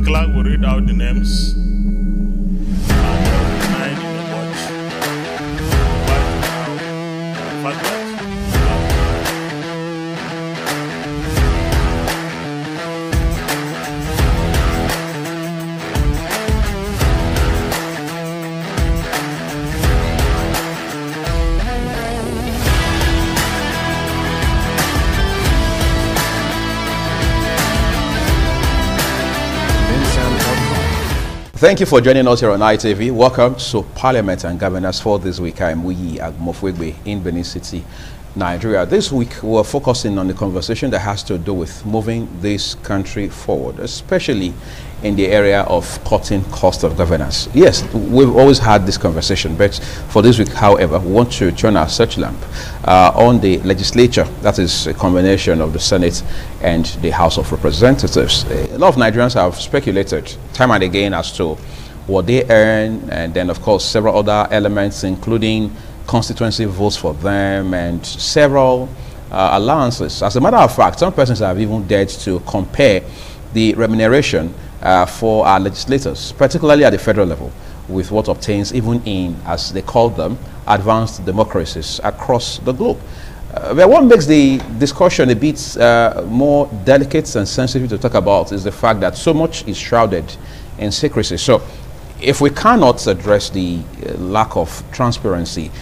clerk will read out the names. And in the watch. But Thank you for joining us here on ITV. Welcome to Parliament and Governance for this week. I'm Muyi Agmofwegbe in Benin City, Nigeria. This week we're focusing on the conversation that has to do with moving this country forward, especially in the area of cutting cost of governance. Yes, we've always had this conversation, but for this week, however, we want to turn our search lamp on the legislature. That is a combination of the Senate and the House of Representatives. A lot of Nigerians have speculated time and again as to what they earn, and then of course several other elements, including constituency votes for them and several allowances. As a matter of fact, some persons have even dared to compare the remuneration for our legislators, particularly at the federal level, with what obtains even in, as they call them, advanced democracies across the globe. But what makes the discussion a bit more delicate and sensitive to talk about is the fact that so much is shrouded in secrecy. So if we cannot address the lack of transparency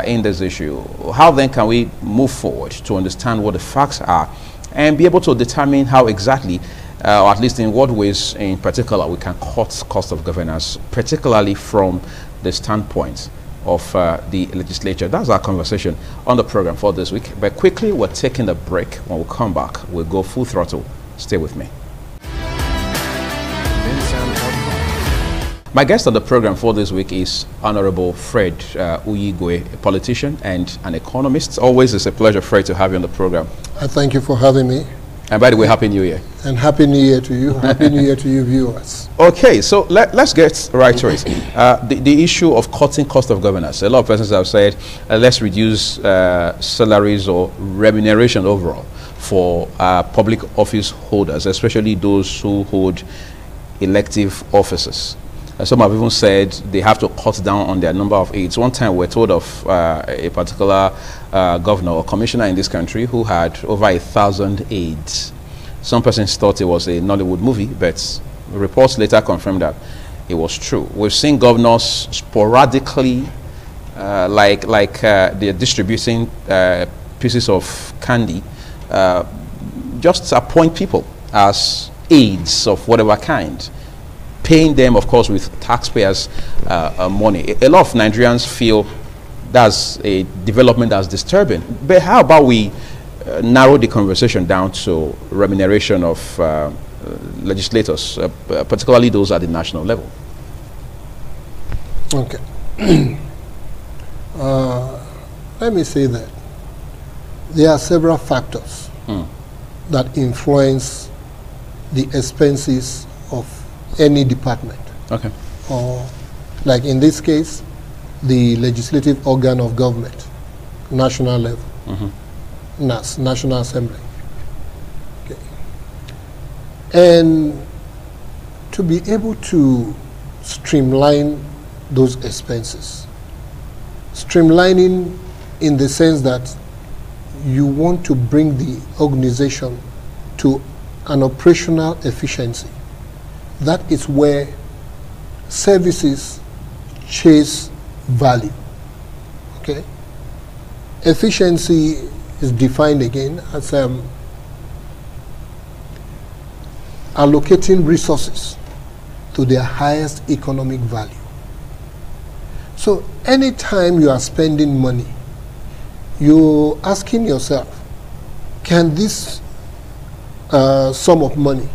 in this issue, how then can we move forward to understand what the facts are and be able to determine how exactly, or at least in what ways in particular, we can cut cost of governance, particularly from the standpoint of the legislature? That's our conversation on the program for this week. But quickly, we're taking a break. When we come back, we'll go full throttle. Stay with me. My guest on the program for this week is Honorable Fred Uyigwe, a politician and an economist. Always it's a pleasure, Fred, to have you on the program. I thank you for having me. And by the way, Happy New Year. And Happy New Year to you. Happy New Year to you viewers. Okay, so let's get right to it. The issue of cutting cost of governance. A lot of persons have said, let's reduce salaries or remuneration overall for public office holders, especially those who hold elective offices. Some have even said they have to cut down on their number of aides. One time we're told of a particular governor or commissioner in this country who had over 1,000 aides. Some persons thought it was a Nollywood movie, but reports later confirmed that it was true. We've seen governors sporadically, they're distributing pieces of candy, just appoint people as aides of whatever kind, paying them, of course, with taxpayers' money. A lot of Nigerians feel that's a development that's disturbing. But how about we narrow the conversation down to remuneration of legislators, particularly those at the national level? Okay. Let me say that there are several factors that influence the expenses of any department. Okay. Or, like in this case, the legislative organ of government, national level, NAS, National Assembly. Okay. And to be able to streamline those expenses, streamlining in the sense that you want to bring the organization to an operational efficiency. That is where services chase value. Okay? Efficiency is defined again as allocating resources to their highest economic value. So anytime you are spending money, you're asking yourself, can this sum of money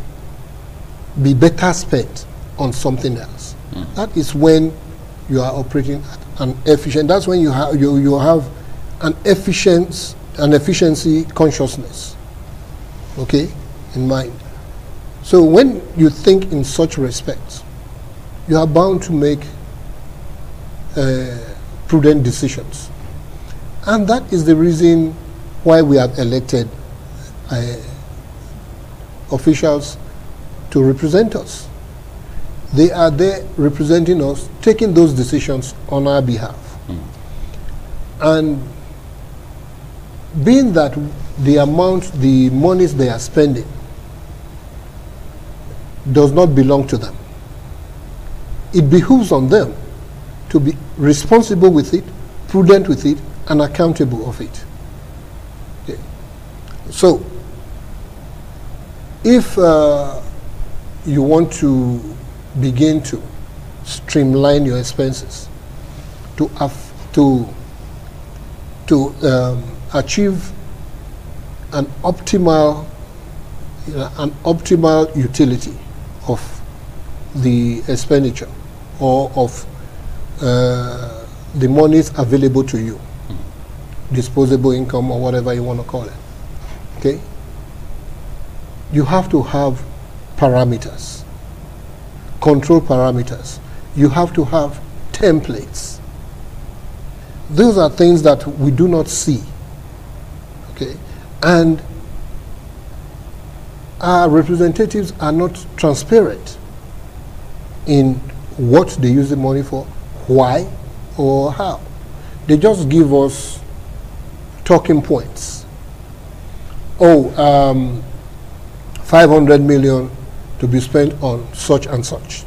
be better spent on something else? That is when you are operating at an efficient. That's when you have an efficiency consciousness, okay, in mind. So when you think in such respects, you are bound to make prudent decisions, and that is the reason why we have elected officials to represent us. They are there representing us, taking those decisions on our behalf. And being that the monies they are spending does not belong to them, it behooves on them to be responsible with it, prudent with it, and accountable of it. Okay. So, if you want to begin to streamline your expenses to achieve an optimal utility of the expenditure or of the monies available to you, disposable income or whatever you want to call it. Okay, you have to have parameters, control parameters. You have to have templates. Those are things that we do not see. Okay, and our representatives are not transparent in what they use the money for, why, or how. They just give us talking points. Oh, 500 million to be spent on such and such.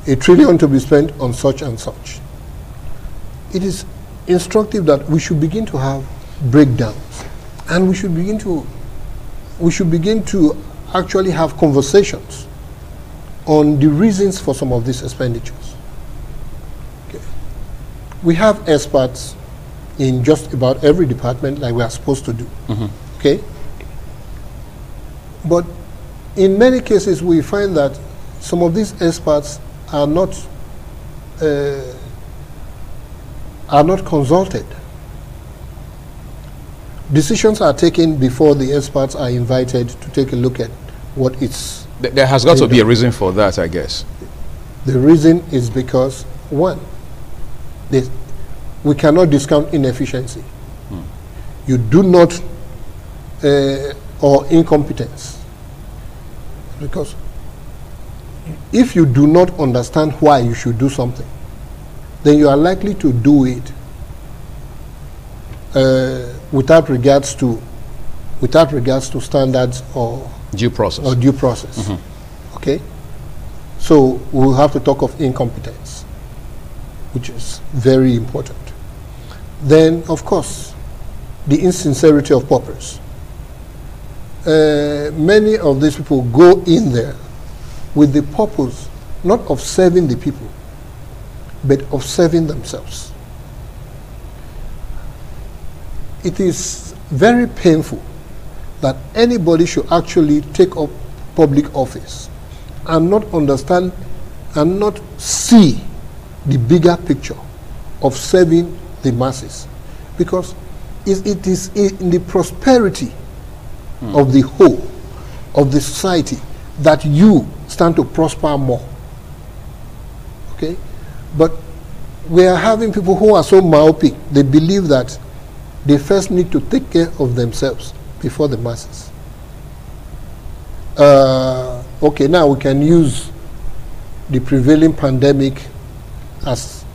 $1 trillion to be spent on such and such. It is instructive that we should begin to have breakdowns, and we should begin to actually have conversations on the reasons for some of these expenditures. Okay. We have experts in just about every department, like we are supposed to do. Okay, but in many cases we find that some of these experts are not consulted. Decisions are taken before the experts are invited to take a look at what it's. There has got to be a reason for that, I guess. The reason is because, one, we cannot discount inefficiency. You do not, or incompetence. Because if you do not understand why you should do something, then you are likely to do it without regards to standards or due process. Okay, so we'll have to talk of incompetence, which is very important. Then, of course, the insincerity of purpose. Many of these people go in there with the purpose not of serving the people, but of serving themselves. It is very painful that anybody should actually take up public office and not understand and not see the bigger picture of serving the masses, because it is in the prosperity of the whole of the society that you stand to prosper more. Okay, but we are having people who are so myopic, they believe that they first need to take care of themselves before the masses. Okay, now we can use the prevailing pandemic as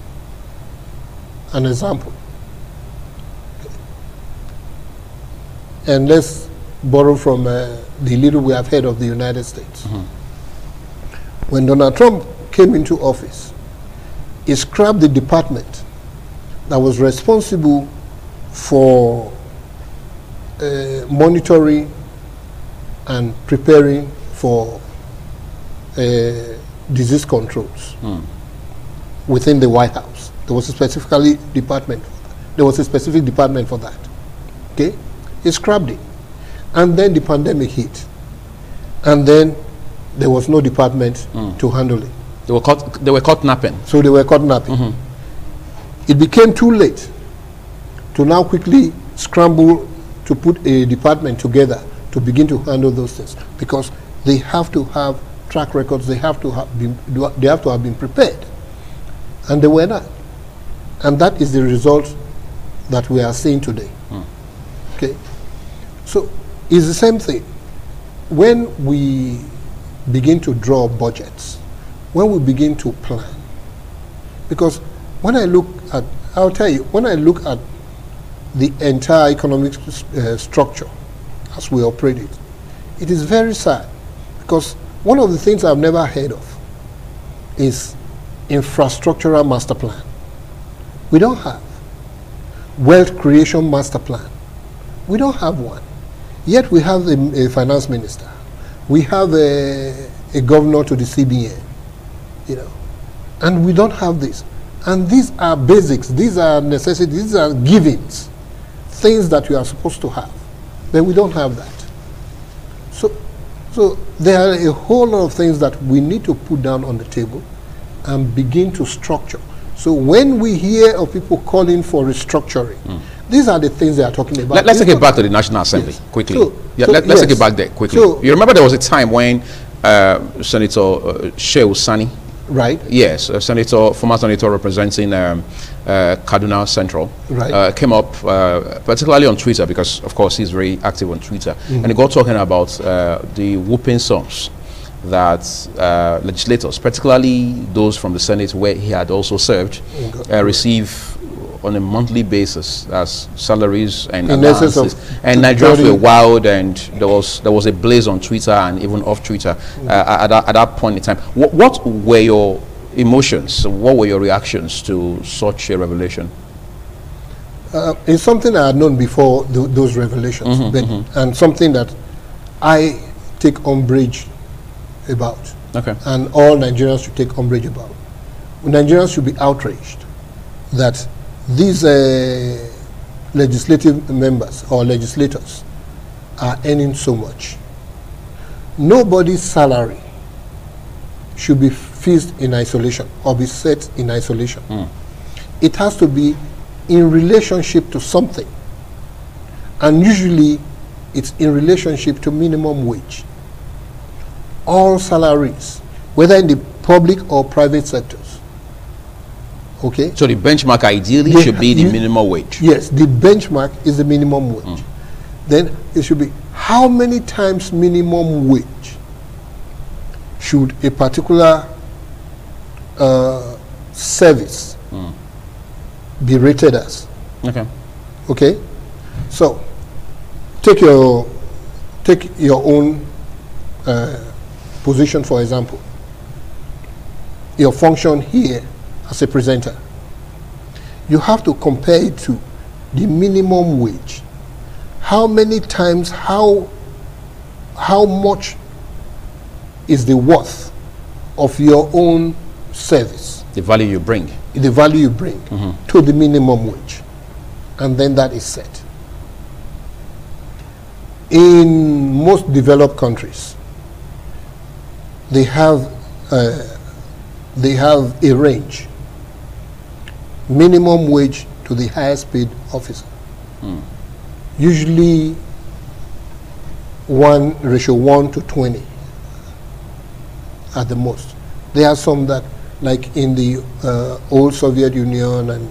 an example. And let's borrow from the little we have heard of the United States. When Donald Trump came into office, he scrapped the department that was responsible for monitoring and preparing for disease controls within the White House. There was a specific department for that. Okay, he scrapped it, and then the pandemic hit, and then there was no department to handle it. They were caught napping. So they were caught napping. It became too late to now quickly scramble to put a department together to begin to handle those things, because they have to have track records. They have to have been prepared, and they were not. And that is the result that we are seeing today. Okay, so it's the same thing when we begin to draw budgets when we begin to plan. Because when I look at, I'll tell you, when I look at the entire economic structure as we operate it, it is very sad. Because one of the things I've never heard of is infrastructural master plan. We don't have wealth creation master plan. We don't have one. Yet we have a finance minister. We have a governor to the CBN, you know, and we don't have this. And these are basics, these are necessities, these are givings, things that you are supposed to have. But we don't have that. So there are a whole lot of things that we need to put down on the table and begin to structure. So when we hear of people calling for restructuring, these are the things they are talking about. Let's take it back to the National Assembly quickly. Let's take it back there quickly. So, you remember there was a time when Senator Shehu Sani, right? Yes, former senator representing Kaduna Central, right, came up, particularly on Twitter, because of course he's very active on Twitter, and he got talking about the whooping sums that legislators, particularly those from the Senate where he had also served, receive on a monthly basis as salaries and allowances. And Nigerians were wild, and there was a blaze on Twitter and even off Twitter at that point in time. What were your emotions? What were your reactions to such a revelation? It's something I had known before those revelations, and something that I take umbrage about, and all Nigerians should take umbrage about. Nigerians should be outraged that these legislative members or legislators are earning so much. Nobody's salary should be fixed in isolation or be set in isolation. It has to be in relationship to something, and usually it's in relationship to minimum wage. All salaries, whether in the public or private sectors. Okay. So the benchmark ideally should be the minimum wage. Yes, the benchmark is the minimum wage. Then it should be how many times minimum wage should a particular service be rated as. Okay. So take your own position, for example. Your function here as a presenter, you have to compare it to the minimum wage. How many times, how much is the worth of your own service? The value you bring. The value you bring to the minimum wage. And then that is set. In most developed countries, they have a range. Minimum wage to the highest paid officer. Usually 1:1 to 20 at the most. There are some that, like in the old Soviet Union and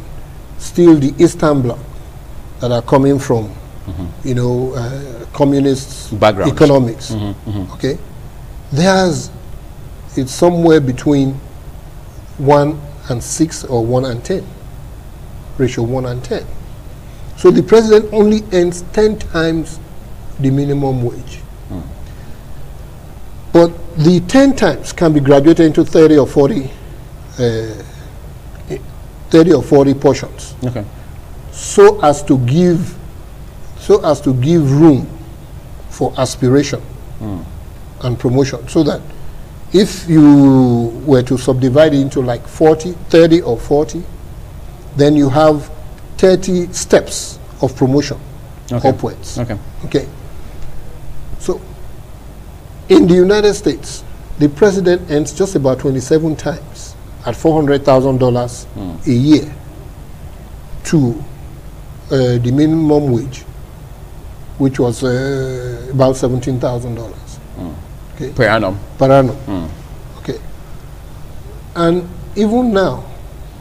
still the Eastern Bloc, that are coming from, you know, communist background economics. Okay, it's somewhere between 1:6 or 1:10, ratio 1:10. So the president only earns 10 times the minimum wage. But the 10 times can be graduated into 30 or 40 portions. So as to give room for aspiration and promotion, so that if you were to subdivide it into like 30 or 40, then you have 30 steps of promotion upwards. Okay. So in the United States, the president earns just about 27 times at $400,000 a year to the minimum wage, which was about $17,000. Okay. Per annum. Per annum. Okay. And even now,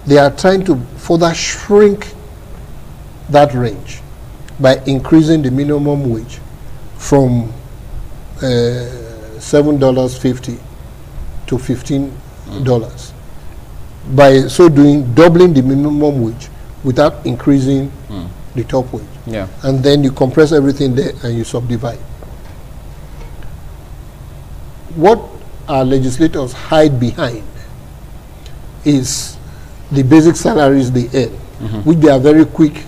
they are trying to further shrink that range by increasing the minimum wage from $7.50 to $15 dollars. By so doing, doubling the minimum wage without increasing the top wage. Yeah. And then you compress everything there and you subdivide. What our legislators hide behind is the basic salaries they earn, which they are very quick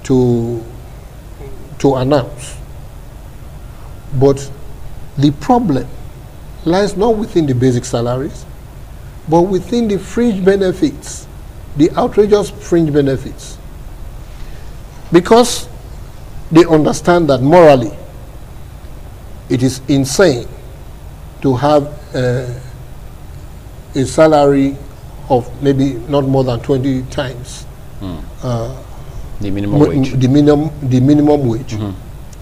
to announce. But the problem lies not within the basic salaries, but within the fringe benefits, the outrageous fringe benefits. Because they understand that morally it is insane to have a salary of maybe not more than 20 times The minimum wage. the minimum wage.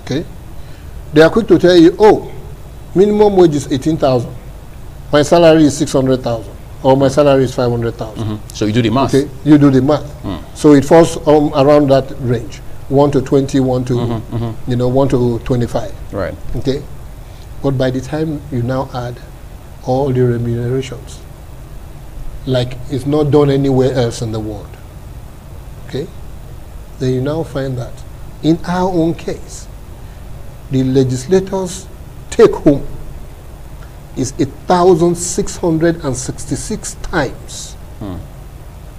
Okay, they are quick to tell you, oh, minimum wage is 18,000. My salary is 600,000, or my salary is 500,000. So you do the math. Okay, you do the math. So it falls around that range, 1 to 20, 1 to 1 to 25. Right. Okay, but by the time you now add all the remunerations, like it's not done anywhere else in the world, okay, then you now find that in our own case, the legislators' take home is 1,666 times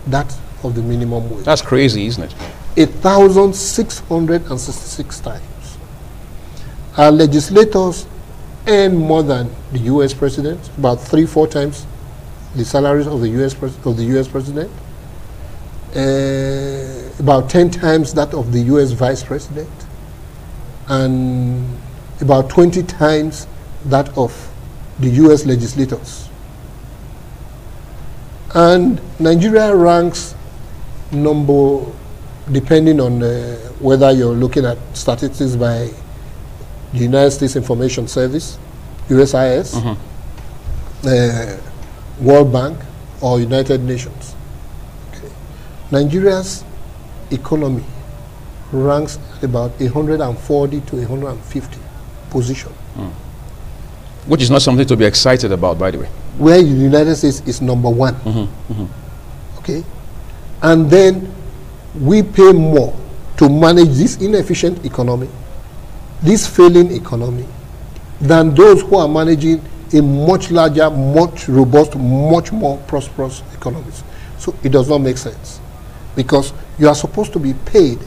that of the minimum wage. That's crazy, isn't it? 1,666 times. Our legislators earn more than the U.S. president, about 3-4 times the salaries of the U.S. president, about 10 times that of the U.S. vice president, and about 20 times that of the U.S. legislators. And Nigeria ranks number, depending on whether you're looking at statistics by the United States Information Service, USIS, World Bank, or United Nations. Okay. Nigeria's economy ranks at about 140 to 150 position. Which is not something to be excited about, by the way. Where the United States is number 1. Okay? And then we pay more to manage this inefficient economy, this failing economy, than those who are managing a much larger, much robust, much more prosperous economies. So it does not make sense, because you are supposed to be paid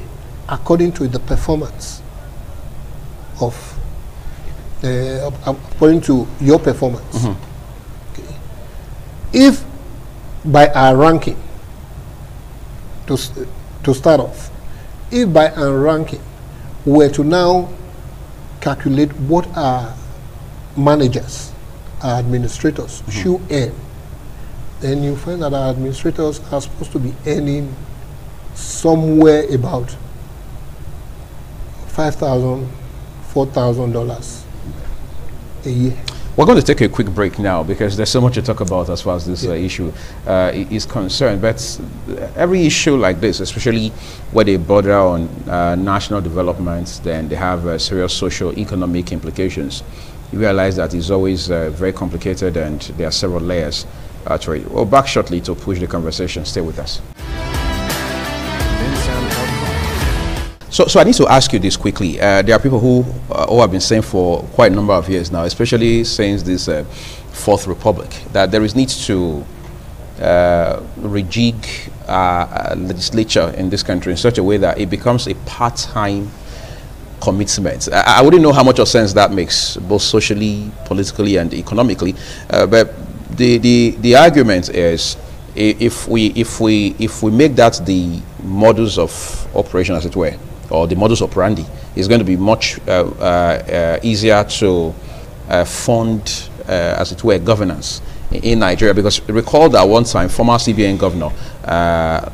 according to the performance of, according to your performance. Okay. If by our ranking, to start off, if by our ranking we were to now calculate what our managers, our administrators should earn, then you find that our administrators are supposed to be earning somewhere about $5,000, $4,000 a year. We're going to take a quick break now, because there's so much to talk about as far as this issue is concerned. But every issue like this, especially where they border on national development, then they have serious socio-economic implications. You realize that it's always very complicated, and there are several layers to it. We'll back shortly to push the conversation. Stay with us. So I need to ask you this quickly. There are people who have been saying for quite a number of years now, especially since this Fourth Republic, that there is need to rejig legislature in this country in such a way that it becomes a part-time commitment. I wouldn't know how much of sense that makes, both socially, politically, and economically. But the argument is, if we make that the modus of operation, as it were, or the modus operandi, is going to be much easier to fund, as it were, governance in Nigeria. Because recall that one time, former CBN governor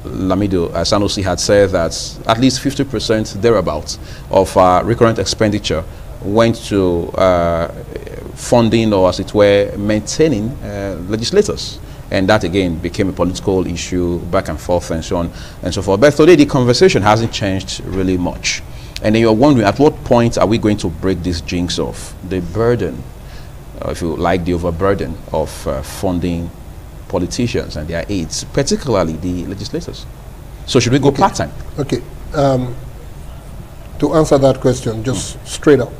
Lamido Sanusi had said that at least 50% thereabouts of recurrent expenditure went to funding, or as it were, maintaining legislators. And that again became a political issue, back and forth, and so on and so forth. But today the conversation hasn't changed really much. And then you're wondering, at what point are we going to break this jinx of the burden, if you like, the overburden of funding politicians and their aides, particularly the legislators. So should we go part-time? Okay. To answer that question, just straight up,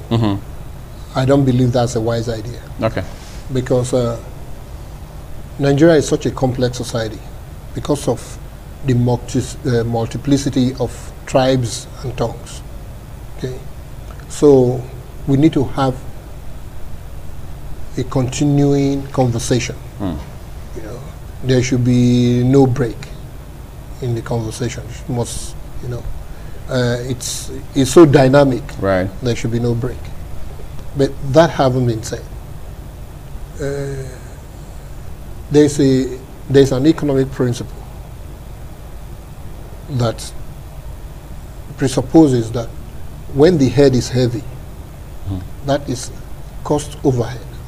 I don't believe that's a wise idea. Okay. Because Nigeria is such a complex society because of the multiplicity of tribes and tongues. Okay. So we need to have a continuing conversation. You know, there should be no break in the conversation. It must, you know, it's so dynamic. Right. There should be no break. But that having been said, there's an economic principle that presupposes that when the head is heavy, that is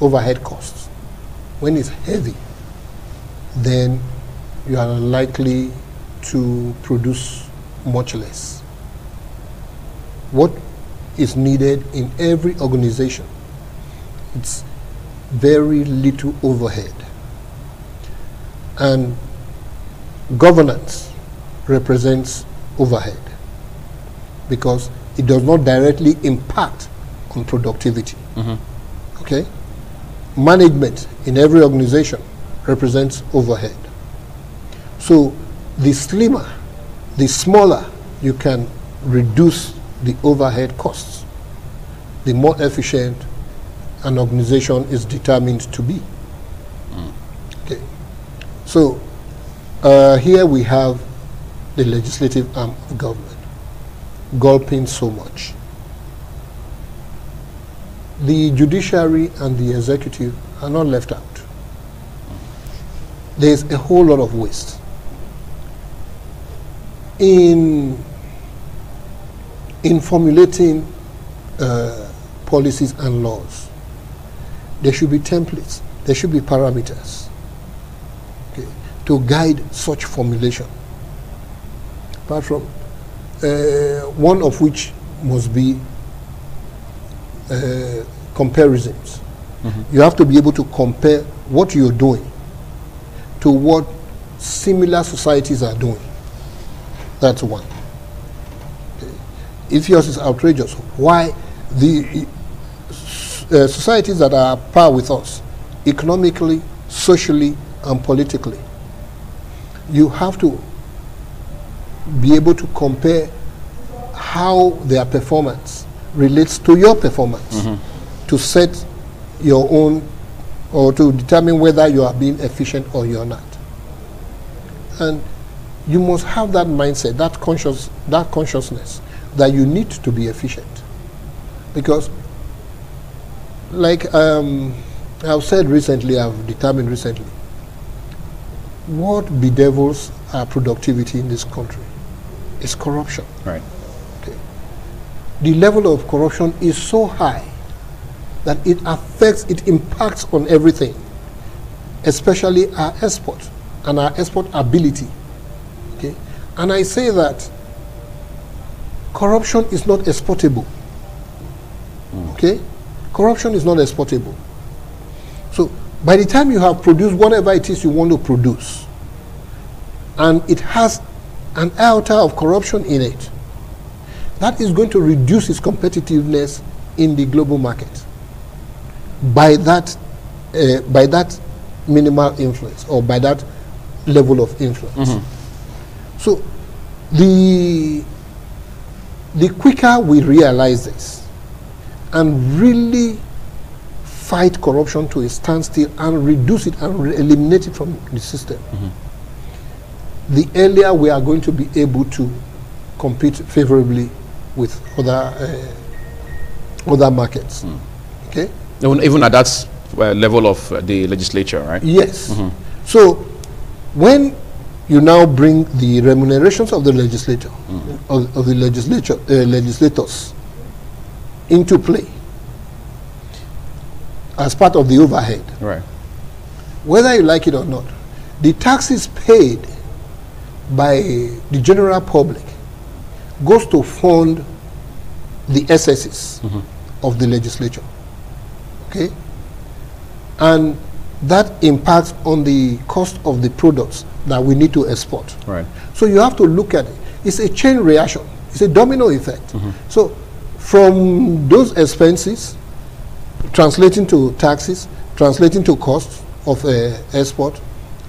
overhead costs. When it's heavy, then you are likely to produce much less. What is needed in every organization, it's very little overhead. And governance represents overhead because it does not directly impact on productivity. Okay? Management in every organization represents overhead. So the slimmer, the smaller you can reduce the overhead costs, the more efficient an organization is determined to be. Okay. So here we have the legislative arm of government gulping so much. The judiciary and the executive are not left out. There's a whole lot of waste. In formulating policies and laws, there should be templates, there should be parameters, okay, to guide such formulation. Apart from one of which must be comparisons. You have to be able to compare what you're doing to what similar societies are doing. That's one. Okay. If yours is outrageous, why the societies that are par with us, economically, socially, and politically, you have to be able to compare how their performance relates to your performance to set your own, or to determine whether you are being efficient or you're not. And you must have that mindset, that consciousness that you need to be efficient. Because like I've said recently, I've determined recently, what bedevils our productivity in this country is corruption. Right. Okay. The level of corruption is so high that it affects, it impacts on everything, especially our export and our export ability. Okay? And I say that corruption is not exportable. Okay? Corruption is not exportable. So by the time you have produced whatever it is you want to produce, and it has an iota of corruption in it, that is going to reduce its competitiveness in the global market by that minimal influence, or by that level of influence. So the quicker we realize this and really fight corruption to a standstill and reduce it and eliminate it from the system, the earlier we are going to be able to compete favorably with other markets. Okay? Even at that level of the legislature, right? Yes. So when you now bring the remunerations of the legislator, of the legislators into play as part of the overhead, Right. whether you like it or not, the taxes paid by the general public goes to fund the SSs of the legislature. Okay? And that impacts on the cost of the products that we need to export. Right. So you have to look at it. It's a chain reaction. It's a domino effect. So from those expenses, translating to taxes, translating to costs of export,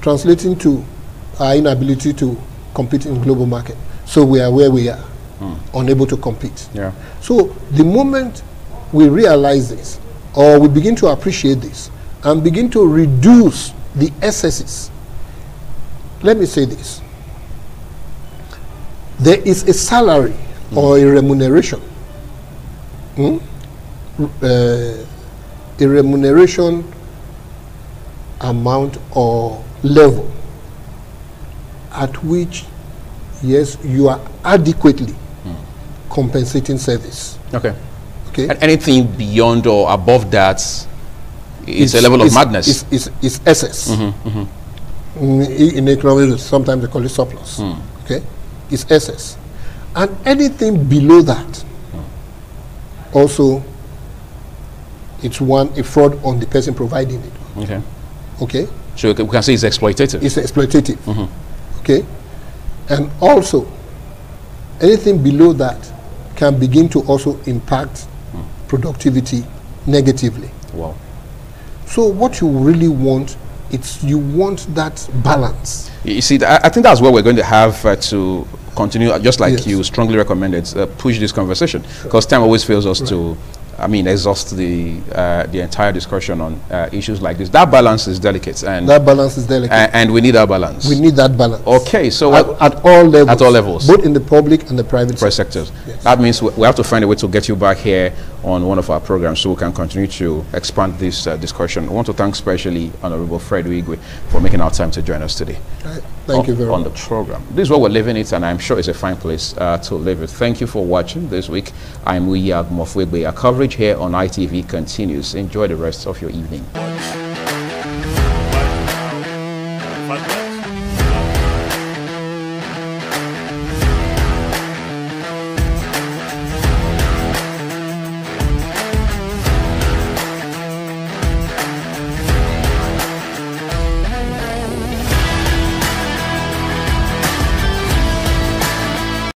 translating to our inability to compete in global market. So we are where we are, unable to compete. Yeah. So the moment we realize this, or we begin to appreciate this, and begin to reduce the excesses, let me say this. There is a salary or a remuneration, a remuneration amount or level at which, yes, you are adequately compensating service. Okay. Okay. And anything beyond or above that is a level of madness. It's excess. In economics, sometimes they call it surplus. Okay, it's excess, and anything below that, also, it's a fraud on the person providing it. Okay. Okay. So we can say it's exploitative. It's exploitative. Okay, and also, anything below that can begin to also impact productivity negatively. Wow. So what you really want, you want that balance. You see, I think that's what we're going to have to continue, just like Yes. you strongly recommended, push this conversation, because time always fails us to, exhaust the entire discussion on issues like this. That balance is delicate, and That balance is delicate. and we need that balance. We need that balance. Okay, so At all levels. At all levels. Both in the public and the private sectors. Yes. That means we have to find a way to get you back here on one of our programs so we can continue to expand this discussion. I want to thank especially Honorable Fred Uigwe for making our time to join us today. Thank you very much. On the program. This is what we're living it, and I'm sure it's a fine place to live it. Thank you for watching this week. I'm Agmofuegbe. Our coverage here on ITV continues. Enjoy the rest of your evening.